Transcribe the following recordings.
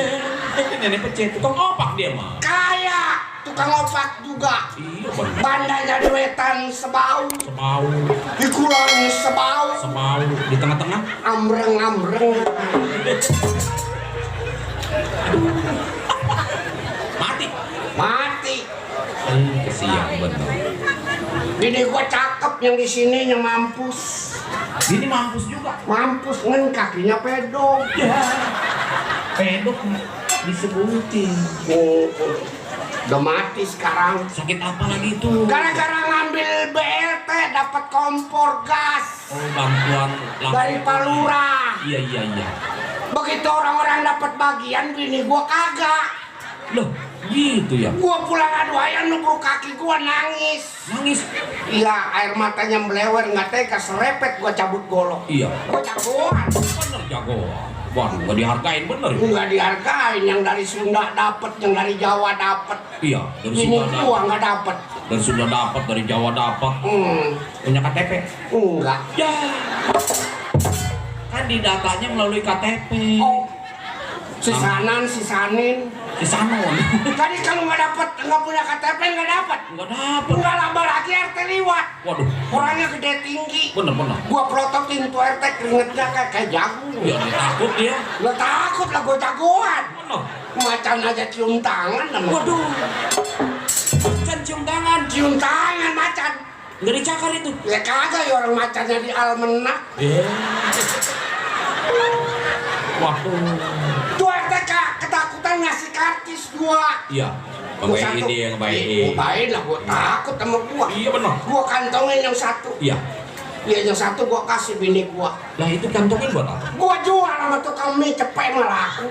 Iya, nenek pecet, tukang opak dia mah. Kaya, tukang opak juga. Iya bener. Bandanya duetan sebau. Semau, Dikuloni sebau. semau di tengah-tengah. Ambreng-ambreng. Mati. Mati. Kesian bener. Bini gua cakep yang di sini yang mampus. Ini mampus juga. Mampus ngen kakinya pedok. Ya. Pedok disebutin. Udah mati sekarang. Sakit apa lagi tuh? Gara-gara ngambil BLT dapat kompor gas Oh, bantuan langsung dari Palura. Iya. Begitu orang-orang dapat bagian, bini gua kagak. Loh, gitu ya? Gua pulang adu ayam nubruk kaki gua nangis. Nangis? Iya, air matanya melewer nggak tega serepet gua cabut golok. Iya. Gua jagoan. Bener jago. Waduh, gak dihargain bener. Nggak dihargain, yang dari Sunda dapet, yang dari Jawa dapet. Iya, dari Bini Sunda gua dapat, nggak dapet. dari Sunda dapat, dari Jawa dapat. Punya KTP? Enggak. Ya. Kan di datanya melalui KTP. Oh, sisanin. Di Sanon. Tadi kalau nggak dapet, nggak punya KTP nggak dapet. Nggak dapet. Nggak lama lagi RT liwat. Waduh. Orangnya gede tinggi. Bener. Gua prototin tuh RT keringetnya kayak jago. Ya, dia takut dia. Lo takut lah, gua jagoan. Bener. Macan aja cium tangan sama. Waduh. Macan cium tangan. Cium tangan macan. Nggak dicakar itu. Ya kagak ya, orang macannya di Almena. Waduh. Tuh RT ketakutan ngasih kartis gua. Iya. Ngebayin dia, ngebayin. Ngebayin lah, gua takut sama gua. Iya bener. Gua kantongin yang satu. Iya. Iya, yang satu gua kasih bini gua. Lah itu kantongin buat apa? Gua jual sama tukang mie cepet malah aku.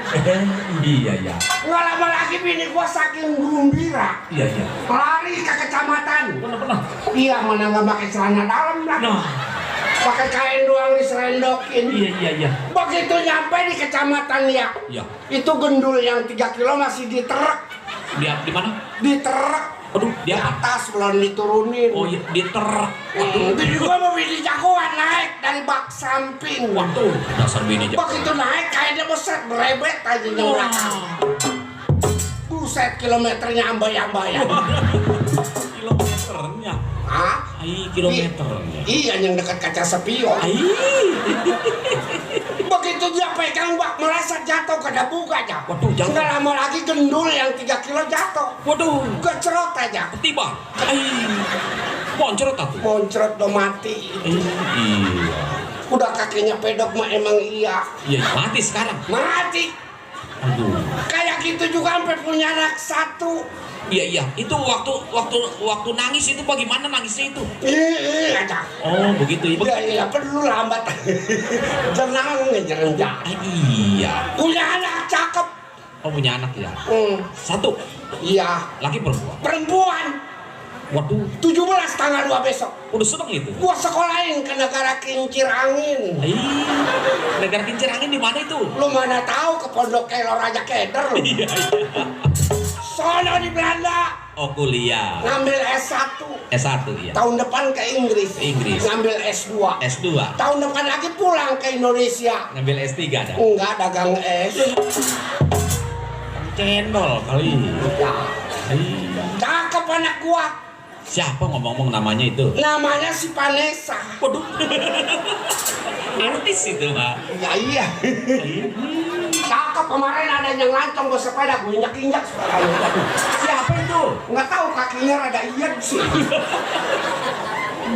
Iya. Nggak lama lagi bini gua saking gembira. Iya. Lari ke kecamatan. Bener. Iya, mana nggak pakai celana dalam lah. Nah. Pakai kain doang diserendokin. Iya. Begitu nyampe di kecamatan ya. Iya. Itu gendul yang 3 kilo masih diterek. Dia di mana? Diterek. Aduh, Di dia apa? atas belum diturunin. Oh iya, diterek. Itu juga mau bini jagoan naik dari bak samping. Waduh, dasar bini jago. Begitu naik kayaknya beset berebet aja yang belakang. Buset, kilometernya ambayang-bayang. Kilometernya. Hah? Kilometernya. Iya, yang dekat kaca spion. Begitu dia pegang bak merasa jatuh ke buka aja. Waduh, jatuh. Nggak lama lagi gendul yang 3 kilo jatuh. Waduh, Gecerot aja. tiba. Moncrot aku. Moncrot do mati. Iya. Udah kakinya pedok mah emang iya. Iya, mati sekarang. Mati. Aduh. Kayak gitu juga sampai punya anak 1. Iya. Itu waktu nangis itu bagaimana nangisnya itu? Iya aja. Oh, begitu ya. Iya, perlu lambat. Tenang ngejerenjak. Iya. Punya anak cakep. Oh, punya anak ya. 1. Iya. Laki perempuan. Perempuan. Waduh, 17 tanggal 2 besok. udah seneng itu. Gua sekolahin ke negara kincir angin. Negara kincir angin di mana itu? Lu mana tahu ke Pondok Kelor Raja Keder lu. Iya. Sono di Belanda. Oh, kuliah. Ngambil S1. S1 ya. Tahun depan ke Inggris. Ngambil S2. S2. Tahun depan lagi pulang ke Indonesia. Ngambil S3 dah. Enggak, dagang es. Cendol kali. Ya. Cakep anak gua. Siapa ngomong namanya itu? Namanya si Vanessa. Waduh. Artis itu, Pak. Ya iya. Cakep, kemarin ada yang lancong gua sepeda, gua injak-injak sepedanya. Siapa itu? Nggak tahu kakinya rada iyet sih.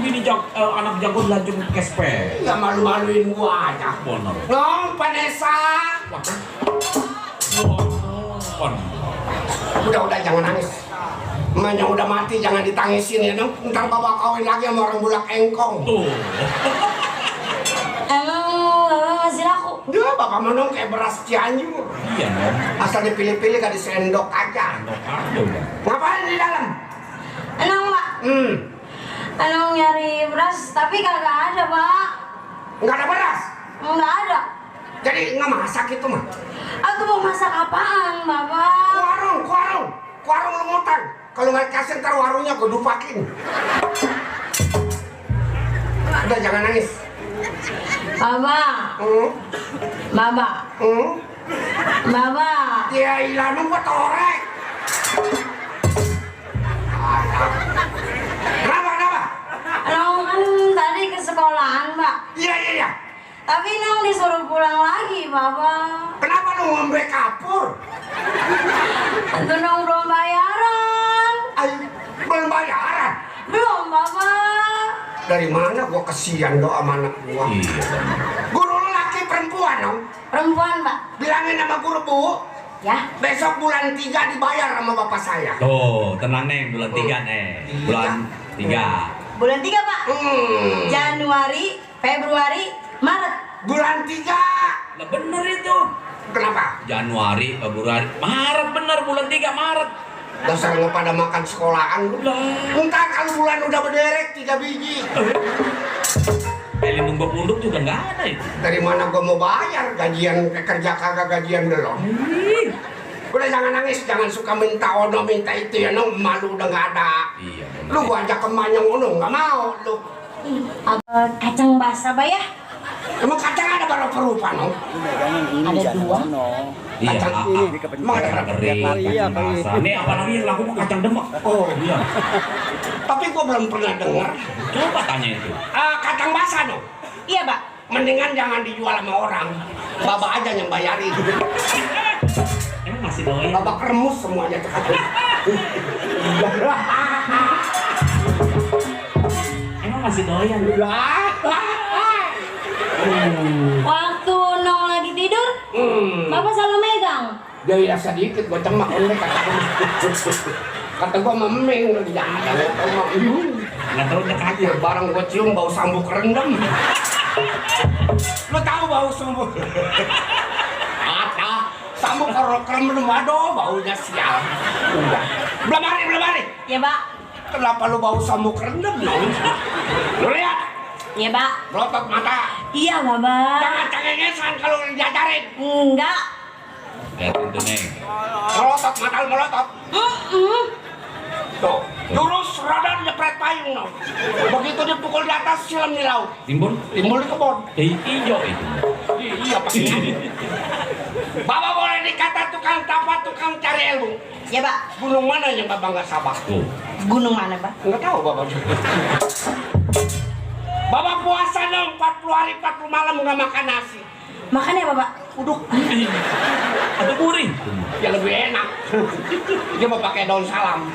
Ini anak jago lancung pakai sepeda. Ya malu-maluin gua aja. Bener. Nong, Vanessa. Udah jangan nangis. Emaknya udah mati jangan ditangisin ya dong. Ntar bapak kawin lagi sama orang Bulak Engkong. Tuh. Emang bapak ngasih aku? Dia bapak menong kayak beras Cianjur. Iya dong. Asal dipilih-pilih gak disendok aja. Sendok aja udah. Ngapain di dalam? Enang pak? Enang nyari beras tapi kagak ada pak. Nggak ada beras? Nggak ada. Jadi nggak masak itu mah? Aku mau masak apaan bapak? Warung lemutan. Kalau nggak kasih ntar warungnya gue dupakin. Udah jangan nangis. Bapak. Bapak. Bapak. Ya ilah nunggu torek. Kenapa? Nong kan tadi ke sekolahan, Pak. Iya. Tapi Nong disuruh pulang lagi, Bapak. Kenapa lu ngombe kapur? Tentu Nong belum bayaran. Ayo, belum bayaran. Belum, Bapak. Dari mana gua kesian doa sama anak gua? Iya. Guru laki perempuan dong. Perempuan, Pak. Bilangin sama guru, Bu, Ya. besok bulan 3 dibayar sama bapak saya. Tuh, tenang Neng, bulan 3 Neng. Bulan 3. Bulan 3, Pak. Januari, Februari, Maret. Bulan 3. Lah bener itu. Kenapa? Januari, Februari, Maret bener bulan 3 Maret. Dasar nggak pada makan sekolahan lu. Entar kalau bulan udah berderek 3 biji. Lindung punduk juga nggak ada itu. Dari mana gua mau bayar gajian kerja kagak gajian belum? Udah jangan nangis, jangan suka minta ono minta itu ya, Nong. Malu udah nggak ada. Iya. Lu gua ajak ke Manyong ono nggak mau lu. Kacang basah, Pak ya? Emang kacang ada berapa rupa, Nong? Ada 2. Iya. Emang ada berapa? Kering, Iya, kacang basah. Nih apalagi yang laku kacang demak. Oh, Iya. tapi gua belum pernah dengar. Coba tanya itu. Kacang basah, Nong. Iya, Pak. Mendingan jangan dijual sama orang. Bapak aja yang bayarin. Emang masih doyan? Bapak kremus semuanya tuh kacang. Emang masih doyan? Waktu Nong lagi tidur, Bapak selalu megang. Dia ya sedikit gua cemak oleh kata gua memeng jangan Nggak tahu udah kacang. ya barang gua cium bau sambuk rendem. Lu tahu bau sambuk? Apa? Sambuk kalau rendem, aduh baunya sial. Udah. Belum hari. Ya, Pak. Kenapa lu bau sambuk rendem, Nong? Lu lihat, Ya, Pak. melotot mata. Iya, Bapak. Jangan cengengesan kalau dijajarin. Enggak. Lihatin tuh Neng. Melotot mata lu melotot. Tuh, lurus rada nyepret payung, Nong. Begitu dipukul di atas silam di laut. Timbul? Timbul di kebun. Hijau itu. Iya, Pak. Bapak boleh dikata tukang tapa, tukang cari ilmu. Ya, Pak. Gunung mana yang Bapak nggak sabak? Tuh. Gunung mana, Pak? Nggak tahu Bapak. Bapak puasa dong 40 hari 40 malam nggak makan nasi. Makan ya, Bapak? Uduk. Atau kuring. Ya lebih enak. Dia mau pakai daun salam.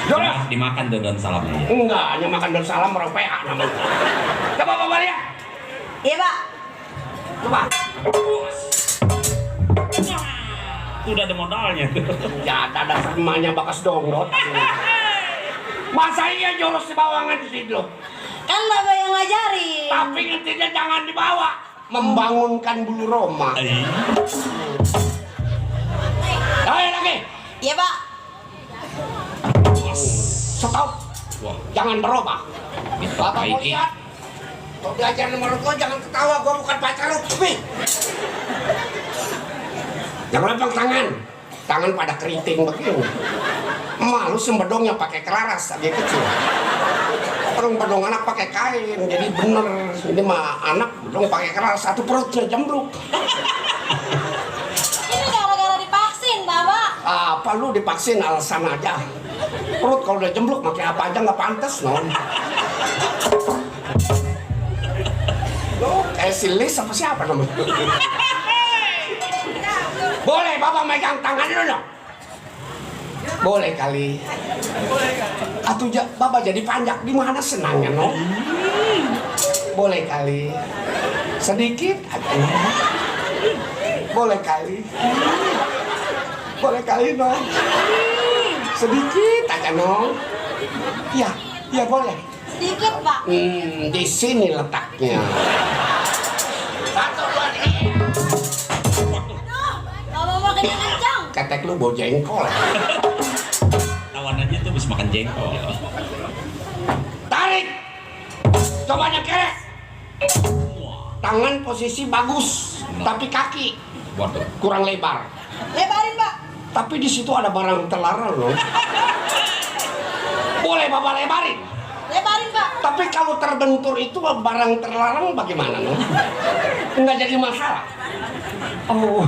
Jodoh. Dimakan tuh daun salamnya. Enggak, hanya makan daun salam orang PA namanya. Coba Bapak lihat. Iya, Pak. Coba. Udah ada modalnya. Ya, ada semuanya bakas dongrot. Masa iya jurus di bawangan di situ? Kan Bapak yang ngajarin. Tapi intinya jangan dibawa. Membangunkan bulu Roma. Ayo lagi. Iya, Pak. Stop. Wah, Jangan berubah. Bapak mau Baiki. lihat. Kalau belajar menurut gua jangan ketawa. Gua bukan pacar lu. Cepet. Jangan lempeng tangan. Tangan pada keriting begini. Malu sembedongnya pakai kelaras lagi kecil. Orang bedong anak pakai kain, jadi bener. Ini mah anak bedong pakai keras, satu perutnya jembruk. Ini gara-gara divaksin, Bapak. Apa lu divaksin alasan aja. Perut kalau udah jembruk pakai apa aja nggak pantas, non. Lo Silis apa siapa namanya? Boleh Bapak megang tangan dulu dong. Boleh kali. Atuh Bapak jadi panjak di mana senangnya, no? Boleh kali. Sedikit aja. Boleh kali. Boleh kali, no? Sedikit aja, no? Ya, ya boleh. Sedikit, Pak. Di sini letaknya. Satu, dua, tiga. Bapak makin kencang. Ketek lu bau jengkol. Tawan aja tuh bisa makan jengkol. Tarik. Coba nyekek. Tangan posisi bagus, tapi kaki Waduh. kurang lebar. Lebarin, Pak. Tapi di situ ada barang terlarang loh. Boleh Bapak lebarin. Lebarin, Pak. Tapi kalau terbentur itu barang terlarang bagaimana loh? Nggak jadi masalah. Oh.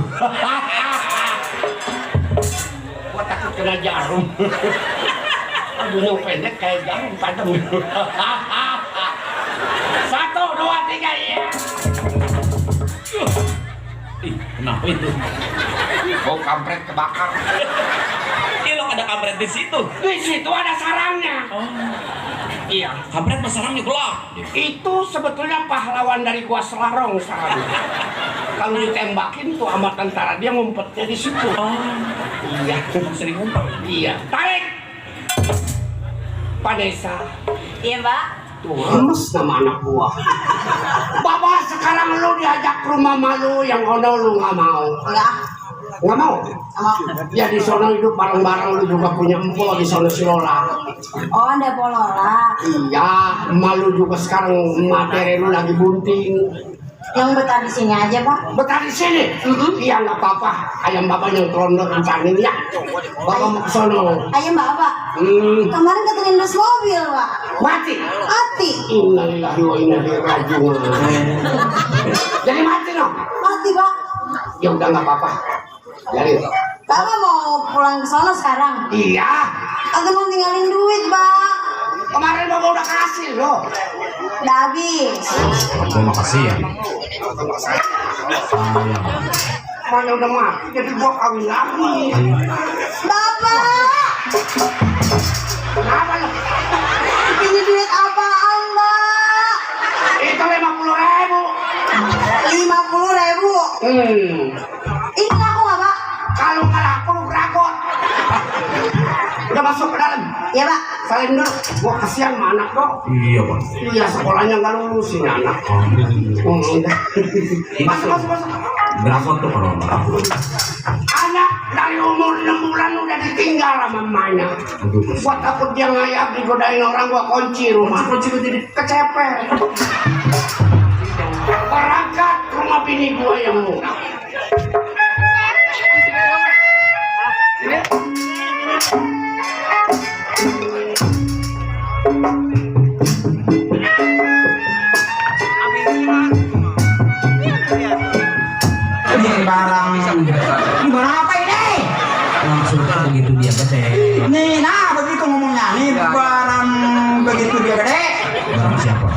kena jarum. Aduh pendek kayak jarum padam. 1, 2, 3 iya. Ih, kenapa itu? Oh kampret kebakar. Lo ada kampret di situ. Di situ ada sarangnya. Oh. Iya. Kampret masarangnya gelap. Itu sebetulnya pahlawan dari Gua Selarong sarangnya. Kalau ditembakin tuh sama tentara dia ngumpetnya di situ. Oh. Iya. Sering ngumpet. Iya. Tarik. Pak Desa. Iya, Mbak. Tuh, lemes nama anak gua. Bapak sekarang lu diajak ke rumah malu yang ono lu nggak mau. Enggak. Nggak mau? Sama. Ya di sono hidup bareng-bareng lu juga punya empok di sono si Lola. Oh, ada polola. Iya, malu juga sekarang materi lu lagi bunting. Yang betah di sini aja, Pak. Betah di sini? Iya nggak apa-apa. Ayam bapak yang terondok rencanain ya. Bapak mau ke sono. Ayo, Mbak, Pak. Kemarin keterlindas mobil, Pak. Mati. Mati. Innalillahi wa inna ilaihi raji'un. Jadi mati no? Mati, Pak. Ya udah nggak apa-apa. Jadi. Bapak mau pulang ke sono sekarang? Iya. Aku mau tinggalin duit, Pak. Kemarin bapak udah kasih loh. Udah habis. Terima kasih ya. Mana udah mati jadi gua kawin lagi. Bapak. Kenapa lo? Ini duit apaan, Mbak? Itu 50.000. 50.000. Ini laku nggak, Pak? Kalau nggak laku lu ragot. Udah masuk ke dalam. Iya, Pak. Salim dulu. Gua kasihan sama anak kok. Iya, Pak. Iya sekolahnya nggak lulusin anak. Udah. Masuk. Berapa tuh kalau Anak dari umur 6 bulan udah ditinggal sama mamanya. Gua takut dia ngayap digodain orang, gua kunci rumah. Kunci kecepet. Berangkat ke rumah bini gua yang muda. Ini barang apa ini? maksudnya begitu dia gede? Nih, nah begitu ngomongnya. Nih barang begitu dia gede. Barang siapa?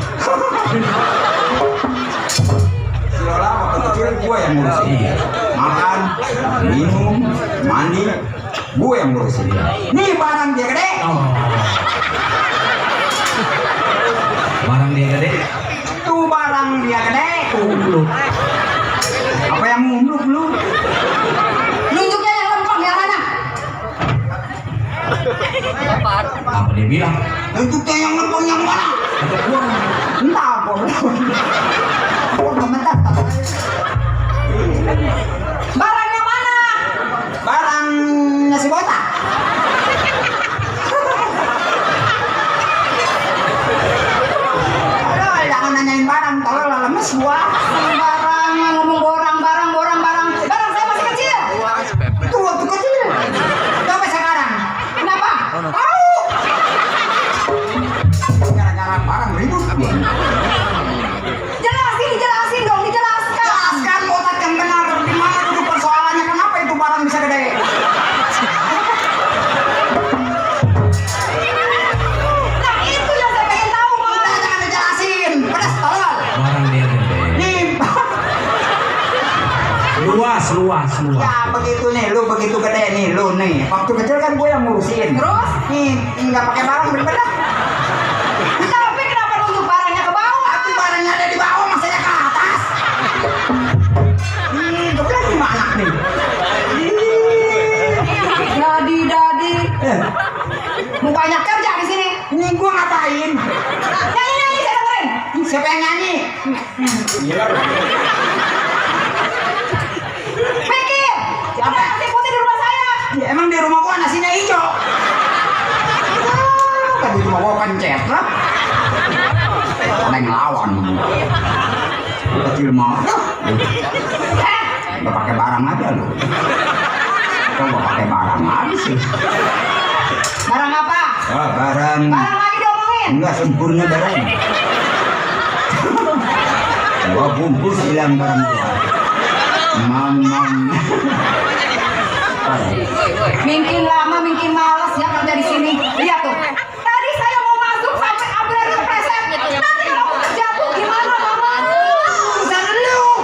Si Lola waktu kecil gue yang ngurusin dia. Makan, minum, mandi, gue yang ngurusin dia. Nih barang dia gede. Oh. Barang dia gede? Tuh barang dia gede. Belum. Apa yang mumbluk lu? Nunjuknya yang lempeng yang mana? Apa dia bilang? Nunjuknya yang lempeng yang mana? Kata gua. Entah apa. Gua komentar. Barang yang mana? Barang nasi botak. Aduh, jangan nanyain barang, tolong lah lemes gua. Barang ngomong borang. Barang saya masih kecil. Itu waktu kecil. Coba sekarang. Kenapa? Tahu. Gara-gara barang ribut. Dijelasin dong, dijelaskan. Jelaskan botak yang benar. Di mana duduk persoalannya? Kenapa itu barang bisa gede? Nah itu yang saya pengen tahu, Pak. Udah jangan dijelasin. Pedas tolong. Barang dia gede. Nih. Luas. Ya begitu nih, lu begitu gede nih, lu nih. Waktu kecil kan gue yang ngurusin. Terus? Nih, nggak pakai barang bener-bener. Tapi kenapa nunjuk barangnya ke bawah? Tapi barangnya ada di bawah, masanya ke atas. Tuh kan gimana nih? Dadi. Mau banyak kerja di sini. Ini gue ngapain? Nyanyi saya dengerin. Siapa yang nyanyi? Mikir. Ada nasi putih di rumah saya. Ya, emang di rumah gua nasinya hijau. Kan di rumah gua pencet lah. Ada yang ngelawan. Kecil mau. Udah pakai barang aja lu. Kok gak pakai barang aja sih? Barang apa? Oh, barang. Barang lagi diomongin. Enggak sempurna barang. Gua bungkus hilang barang gua. Mamam. Mungkin lama, mungkin makin malas ya kerja di sini. Lihat tuh. Tadi saya mau masuk sampai ambil resep. Nanti kalau aku terjatuh gimana, Mama? Urusan lu.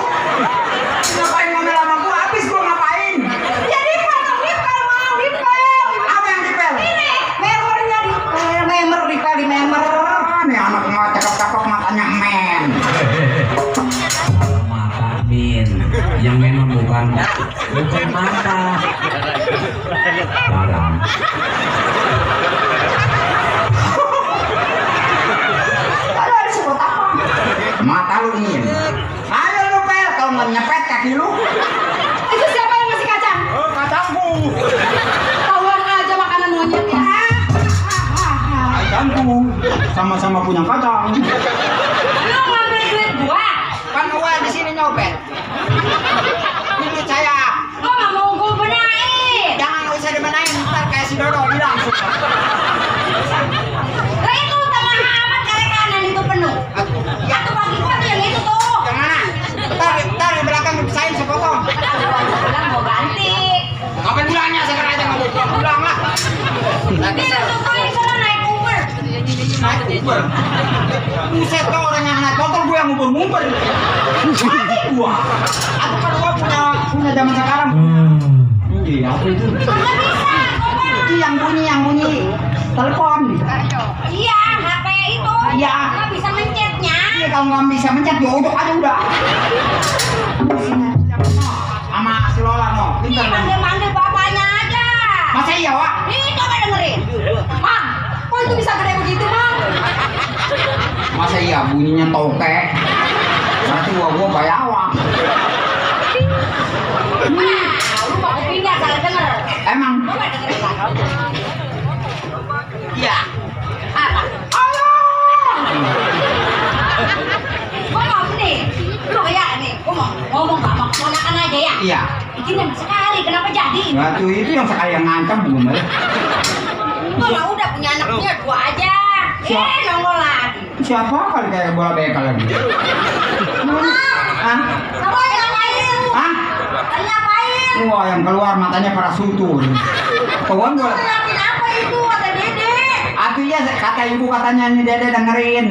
Ngapain ngomel sama gua? Habis gua ngapain? Ya dipel, Mang, dipel. Apa yang dipel? Ini memornya dipel di memor. Nih anak mau cakep-cakep matanya men. Mata Min, yang memang bukan mata. Dalam. Aduh, ada sebut apa? Mata lu ingin. Ayo lu pel, kalau nggak nyepet kaki lu. Itu siapa yang ngasih kacang? Kacangku. Tahuan aja makanan monyet ya. Kacangku. Sama-sama punya kacang. Lu ngambil duit gua? Kan gua di sini nyopet. Ini saya. Gua nggak mau gua benahin. Jangan usah dibenain, ntar kayak si Dodo bilang. Lah itu tengah amat kali kanan itu penuh. Satu bagi gua tuh yang itu tuh. Yang mana? Ntar di belakang dipisahin sepotong. Bilang mau ganti. Kapan bulannya sekarang aja nggak mau pulang lah. Dia tentuin karena naik Uber. Naik Uber. Buset kau orang yang naik motor gue yang ngumpul-ngumpul. Mati gua. Aku kan gua punya zaman sekarang. Iya, apa itu? Nggak bisa. Itu yang bunyi. Telepon. Iya, HP itu. Iya. Nggak bisa mencetnya. Iya, kalau nggak bisa mencet jodok aja udah. Sama si Lola no. Ih, Pintar kan? manggil bapaknya aja. Masa iya, Wak? Nih, coba dengerin. Mang, kok itu bisa gede begitu, Mang? Masa iya bunyinya toke? Berarti gua bayawak. Lu mau pindah, salah denger. Emang? Coba dengerin lah. Iya. Apa? Gua mau nih. Lu kayak nih, gua mau ngomong sama keponakan aja ya. Iya. Bikin yang sekali, kenapa jadi? Batu itu yang sekali yang ngancam belum ya? Gua mah udah punya anaknya dua aja. Nongol lagi. Siapa kali kayak bola bekel lagi? Hah? Kamu ngapain? Hah? Tadi ngapain? Wah, yang keluar matanya pada sutur. Kawan gua. Ngeliatin apa itu, kata Dede? Atuh ya kata ibu katanya nih Dede dengerin.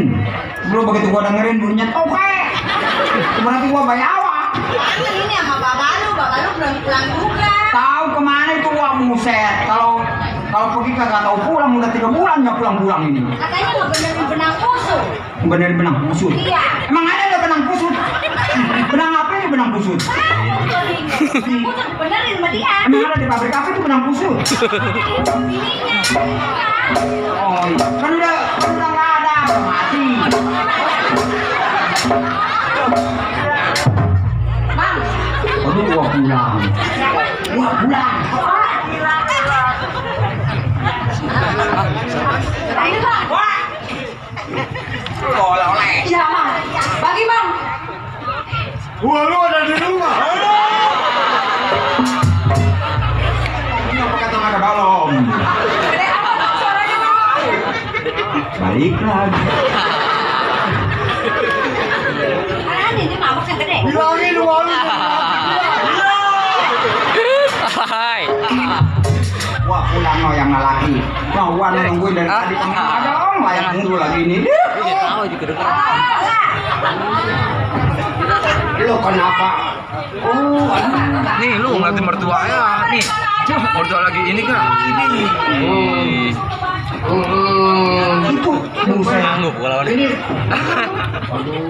Belum begitu gua dengerin bunyinya toke. Berarti gua bayawak. Ini sama bapak lu belum pulang juga. Tahu kemana itu wah buset. Kalau pergi kagak tahu pulang udah 3 bulan nggak pulang ini. Katanya ngebenerin benang kusut. Bener benang kusut. Iya. Emang ada benang kusut? Benang apa ini benang kusut? Kusut benerin sama dia. Emang ada di pabrik apa itu benang kusut? Ininya. Oh iya. Kan udah nggak ada mati. Bang. Aduh gua pulang. Gua pulang. Ayo bang. Oleh-oleh. Iya bang. Bagi bang. Gua lu ada di rumah. Ini apa kata ada balon? Gede apa bang suaranya bang? Balik lagi. Karena ini mabuk yang gede. Bilangin lu malu. Wah pulang no yang laki. Mau gua nungguin dari tadi ada om layak nunggu lagi ini. Lo kenapa? Oh, Nih lu ngeliatin mertuanya nih. Mertua lagi ini kan. Ini. Itu buset. Sanggup kalau ini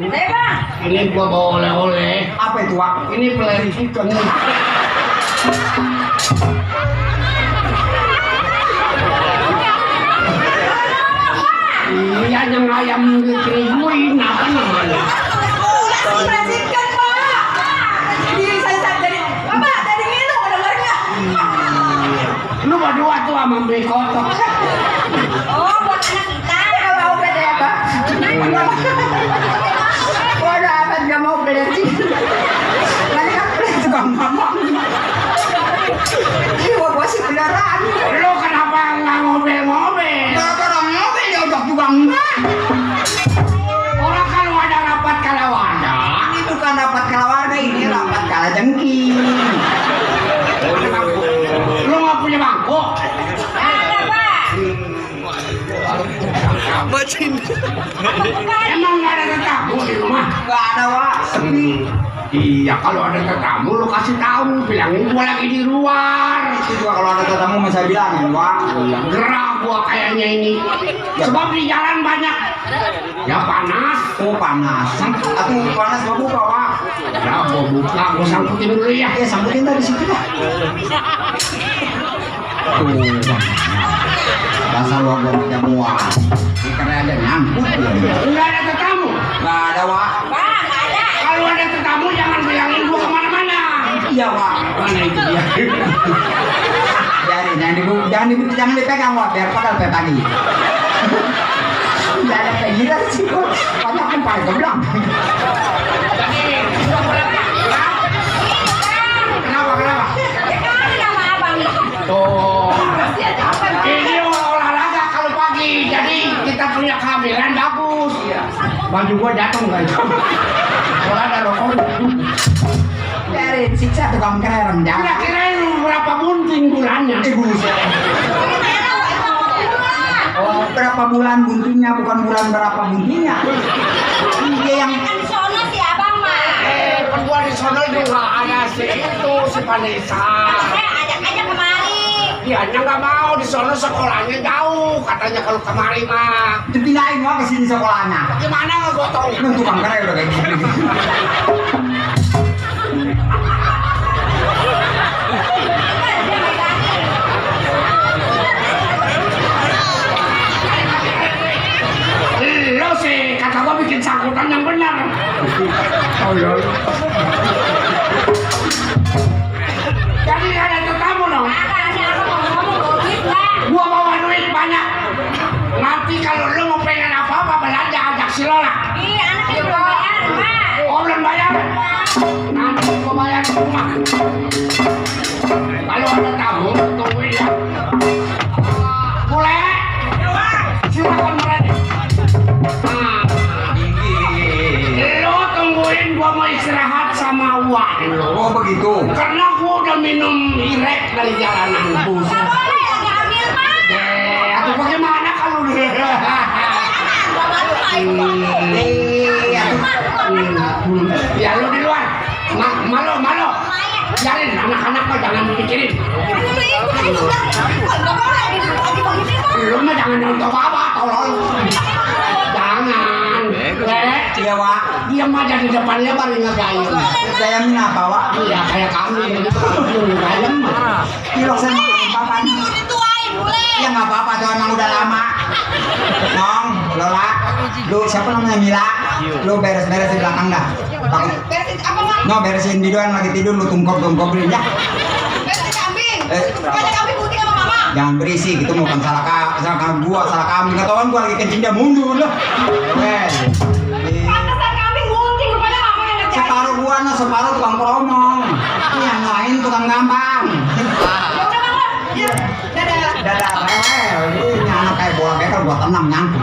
Deh bang. ini gua bawa oleh-oleh. Apa itu Wak? Ini peleri chicken. Iya, yang ayam dikirimin apa namanya? Presiden pak. Diri saya jadi apa? Jadi minum dengarnya. Lu berdua tuh sama beli kotok. Oh buat anak kita. Gak mau beda ya bang. Waduh amat gak mau beli. Lagi kan beli tukang ngomong. Ini gua sih beneran. Lu kenapa nggak ngomel-ngomel? Kalau orang ngomong diajak juga enggak. Orang kan ada rapat kalawarga. Ini bukan rapat keluarga, ini rapat kalajengking. Lu nggak punya bangku? Eh kalau ada tetamu lu kasih tahu, bilangin gua lagi di luar. Itu juga kalau ada tetamu mau saya bilangin, Wak. Gerah gua kayaknya ini. Sebab di jalan banyak. Ya panas. Oh panas. Aku panas mau buka, Wak. Ya gua buka, gua sangkutin dulu ya. Ya sambutin dari situ lah. Tuh. Dasar lu gua jamuan. Karena ada nyangkut ya. Enggak ada tetamu. Nggak ada, Wak. Kalau ada tetamu jangan bilangin gua kemana-mana. Iya, Wak. Mana itu dia? Jangan dipegang, Wak, biar padahal kayak tadi. Tidak ada kayak gila sih, kok. Banyak kan paling geblak. Kenapa? Oh, ini olahraga kalau pagi, jadi kita punya kehamilan bagus. Baju gua jatuh nggak itu? Kalau ada rokok. Biarin siksa tukang kerem, jangan. Kira-kira berapa bunting bulannya? Buset. Oh, berapa bulan buntingnya, bukan bulan berapa buntingnya. Iya yang Kedua di sana juga ada si itu si Vanessa. Dia nggak mau di sana sekolahnya jauh, katanya kalau kemari mah. dipindahin, Wak, ke sini sekolahnya. Gimana nggak gua tahu? Lu tukang kerem udah kayak gitu. Lo sih kata gua bikin sangkutan yang benar. Oh iya. Jadi ada tetamu dong. Gua bawa duit banyak. Nanti kalau lo mau pengen apa-apa belanja ajak si Lola. Oh belum bayar. Nanti gua bayar di rumah. Kalau ada tamu tungguin ya. Boleh? Silakan berani. Lo tungguin gua mau istirahat sama Wak. Oh begitu. Karena gua udah minum irek dari jalanan. Buset. Atau bagaimana kalau ya lo di luar. Malo. Jarin anak-anak mah jangan dipikirin. Lu mah jangan nonton apa, tolong. Jangan. Iya, Wak. Dia mah di depannya baru ngegayung. Gayamin apa, Wak? Iya kayak kami begitu. Gayung mah. Kilo saya papan. Ya nggak apa-apa, tuh emang udah lama. Nong, Lola, lu siapa namanya Mila? Lu beres-beres di belakang dah. Beresin apa, Mak? No, beresin di doang lagi tidur, lu tungkop-tungkopin ya. Beresin kambing. Banyak kambing putih sama Mama. Jangan berisik, itu bukan salah gua, salah kami. Nggak tahuan gua lagi kencing dia mundur loh. Pantesan kambing gunting, rupanya Mama yang ngerjain. Separuh gua, no, separuh tukang promong. Ini yang lain tukang gampang. Ya udah, Mama. Ya, dadah. Dadah, ini anak kayak bola bekel gua tenang nyangkut.